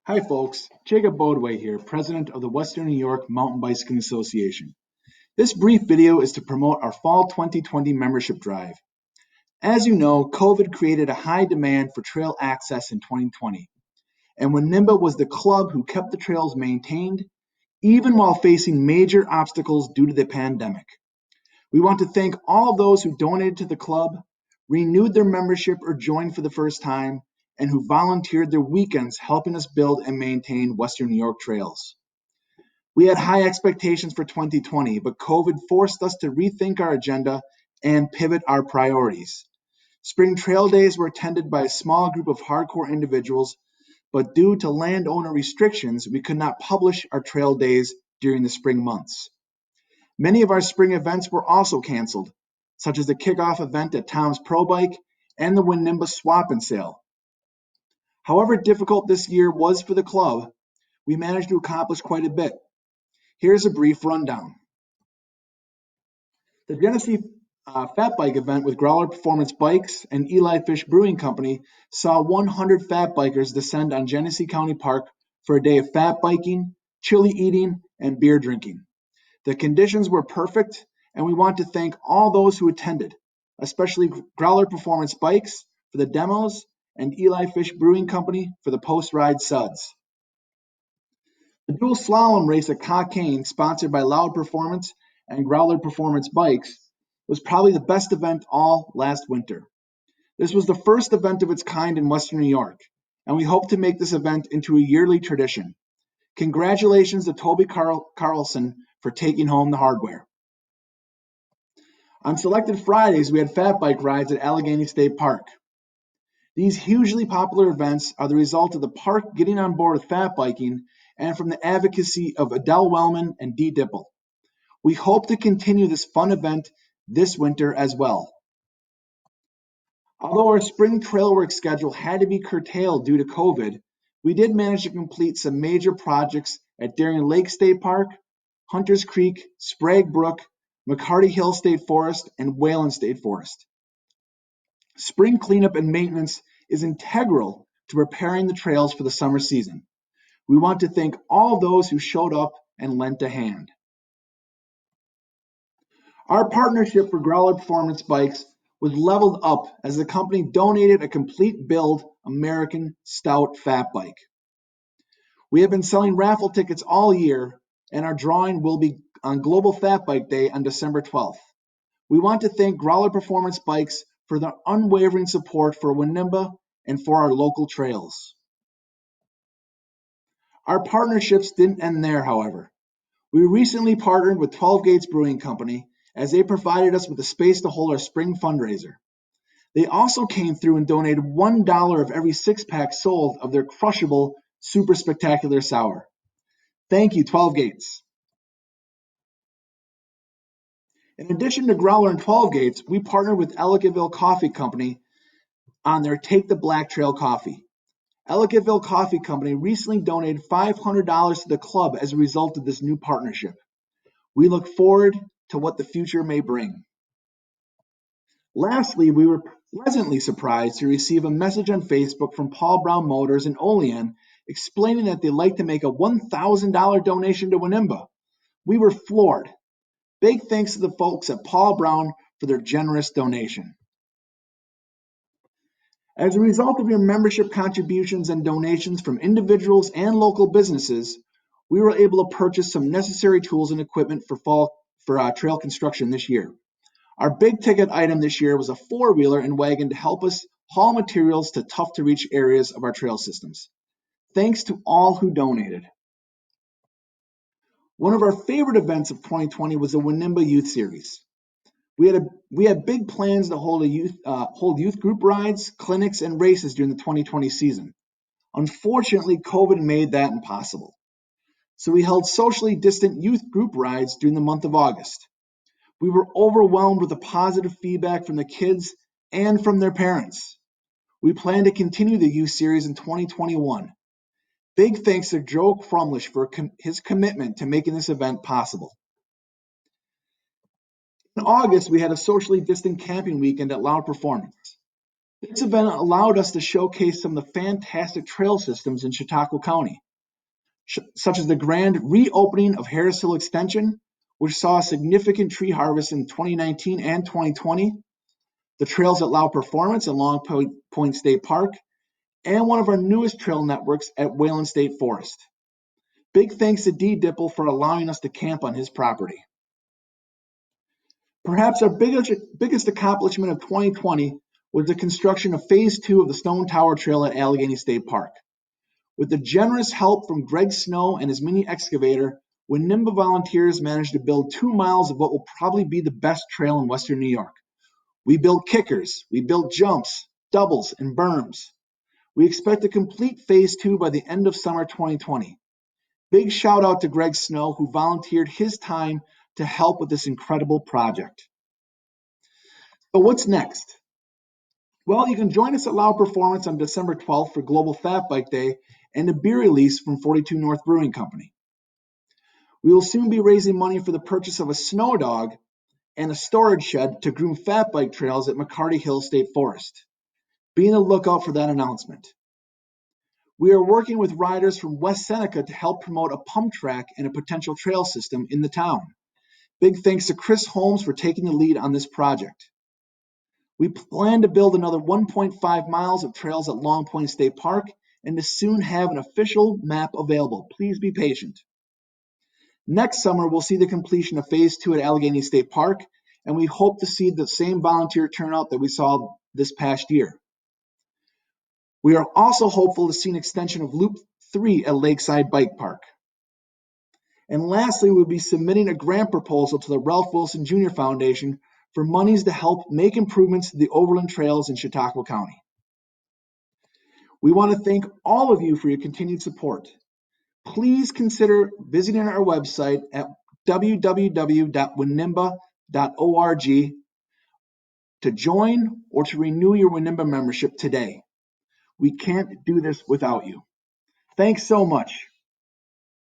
Hi folks, Jacob Bodway here, President of the Western New York Mountain Bicycling Association. This brief video is to promote our Fall 2020 membership drive. As you know, COVID created a high demand for trail access in 2020, and Winnimba was the club who kept the trails maintained, even while facing major obstacles due to the pandemic. We want to thank all those who donated to the club, renewed their membership or joined for the first time, and who volunteered their weekends helping us build and maintain Western New York trails. We had high expectations for 2020, but COVID forced us to rethink our agenda and pivot our priorities. Spring trail days were attended by a small group of hardcore individuals, but due to landowner restrictions, we could not publish our trail days during the spring months. Many of our spring events were also canceled, such as the kickoff event at Tom's Pro Bike and the Winnimba Swap and Sale. However difficult this year was for the club, we managed to accomplish quite a bit. Here's a brief rundown. The Genesee Fat Bike event with Growler Performance Bikes and Eli Fish Brewing Company saw 100 fat bikers descend on Genesee County Park for a day of fat biking, chili eating, and beer drinking. The conditions were perfect, and we want to thank all those who attended, especially Growler Performance Bikes for the demos and Eli Fish Brewing Company for the post-ride suds. The dual slalom race at Cockaigne, sponsored by Loud Performance and Growler Performance Bikes, was probably the best event all last winter. This was the first event of its kind in Western New York, and we hope to make this event into a yearly tradition. Congratulations to Toby Carlson for taking home the hardware. On selected Fridays, we had fat bike rides at Allegheny State Park. These hugely popular events are the result of the park getting on board with fat biking and from the advocacy of Adele Wellman and Dee Dipple. We hope to continue this fun event this winter as well. Although our spring trail work schedule had to be curtailed due to COVID, we did manage to complete some major projects at Darien Lake State Park, Hunters Creek, Sprague Brook, McCarty Hill State Forest, and Wayland State Forest. Spring cleanup and maintenance is integral to preparing the trails for the summer season. We want to thank all those who showed up and lent a hand. Our partnership for Growler Performance Bikes was leveled up as the company donated a complete build American Stout fat bike. We have been selling raffle tickets all year, and our drawing will be on Global Fat Bike Day on December 12th. We want to thank Growler Performance Bikes for their unwavering support for Winnimba and for our local trails. Our partnerships didn't end there, however. We recently partnered with 12 Gates Brewing Company as they provided us with a space to hold our spring fundraiser. They also came through and donated $1 of every 6-pack sold of their crushable Super Spectacular Sour. Thank you, 12 Gates. In addition to Growler and 12 Gates, we partnered with Ellicottville Coffee Company on their Take the Black Trail coffee. Ellicottville Coffee Company recently donated $500 to the club as a result of this new partnership. We look forward to what the future may bring. Lastly, we were pleasantly surprised to receive a message on Facebook from Paul Brown Motors in Olean explaining that they'd like to make a $1,000 donation to Winnimba. We were floored. Big thanks to the folks at Paul Brown for their generous donation. As a result of your membership contributions and donations from individuals and local businesses, we were able to purchase some necessary tools and equipment for trail construction this year. Our big ticket item this year was a 4-wheeler and wagon to help us haul materials to tough to reach areas of our trail systems. Thanks to all who donated. One of our favorite events of 2020 was the Winnimba Youth Series. We had big plans to hold youth group rides, clinics, and races during the 2020 season. Unfortunately, COVID made that impossible. So we held socially distant youth group rides during the month of August. We were overwhelmed with the positive feedback from the kids and from their parents. We plan to continue the youth series in 2021. Big thanks to Joe Crumlish for his commitment to making this event possible. In August, we had a socially distant camping weekend at Loud Performance. This event allowed us to showcase some of the fantastic trail systems in Chautauqua County, such as the grand reopening of Harris Hill Extension, which saw a significant tree harvest in 2019 and 2020, the trails at Lau Performance and Long Point State Park, and one of our newest trail networks at Wayland State Forest. Big thanks to D. Dipple for allowing us to camp on his property. Perhaps our biggest accomplishment of 2020 was the construction of Phase 2 of the Stone Tower Trail at Allegheny State Park. With the generous help from Greg Snow and his mini excavator, Winnimba volunteers managed to build 2 miles of what will probably be the best trail in Western New York. We built kickers, we built jumps, doubles, and berms. We expect to complete Phase 2 by the end of summer 2020. Big shout out to Greg Snow, who volunteered his time to help with this incredible project. But what's next? Well, you can join us at Lau Performance on December 12th for Global Fat Bike Day and a beer release from 42 North Brewing Company. We will soon be raising money for the purchase of a snow dog and a storage shed to groom fat bike trails at McCarty Hill State Forest. Be on the lookout for that announcement. We are working with riders from West Seneca to help promote a pump track and a potential trail system in the town. Big thanks to Chris Holmes for taking the lead on this project. We plan to build another 1.5 miles of trails at Long Point State Park and to soon have an official map available. Please be patient. Next summer, we'll see the completion of Phase 2 at Allegheny State Park, and we hope to see the same volunteer turnout that we saw this past year. We are also hopeful to see an extension of Loop 3 at Lakeside Bike Park. And lastly, we'll be submitting a grant proposal to the Ralph Wilson Jr. Foundation for monies to help make improvements to the overland trails in Chautauqua County. We want to thank all of you for your continued support. Please consider visiting our website at www.winnimba.org to join or to renew your Winnimba membership today. We can't do this without you. Thanks so much.